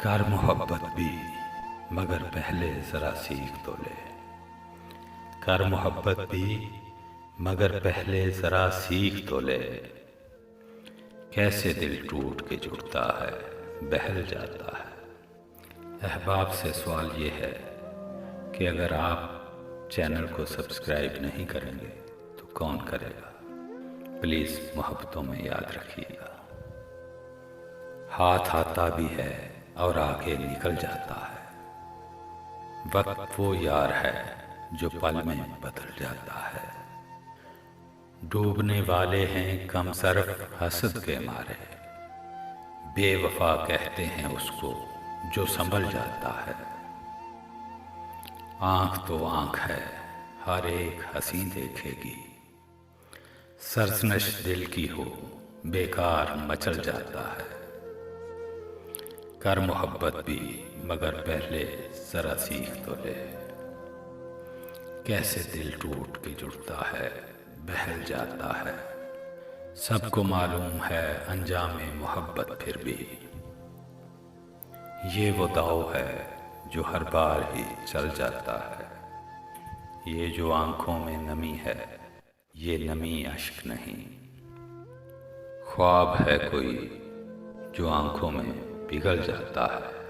कर मोहब्बत भी मगर पहले ज़रा सीख तो ले। कर मोहब्बत भी मगर पहले ज़रा सीख तो ले। कैसे दिल टूट के जुड़ता है, बहल जाता है। अहबाब से सवाल ये है कि अगर आप चैनल को सब्सक्राइब नहीं करेंगे तो कौन करेगा। प्लीज़ मोहब्बतों में याद रखिएगा। हाथ आता भी है और आगे निकल जाता है। वक्त वो यार है जो पल में बदल जाता है। डूबने वाले हैं कम सरफ हसद के मारे। बेवफा कहते हैं उसको जो संभल जाता है। आँख तो आँख है, हर एक हंसी देखेगी। सरसनश दिल की हो, बेकार मचल जाता है। कर मोहब्बत भी मगर पहले ज़रा सीख तो ले। कैसे दिल टूट के जुड़ता है, बहल जाता है। सबको मालूम है अंजाम मोहब्बत फिर भी। ये वो दाव है जो हर बार ही चल जाता है। ये जो आँखों में नमी है, ये नमी अश्क नहीं। ख्वाब है कोई जो आँखों में पिघल जाता है।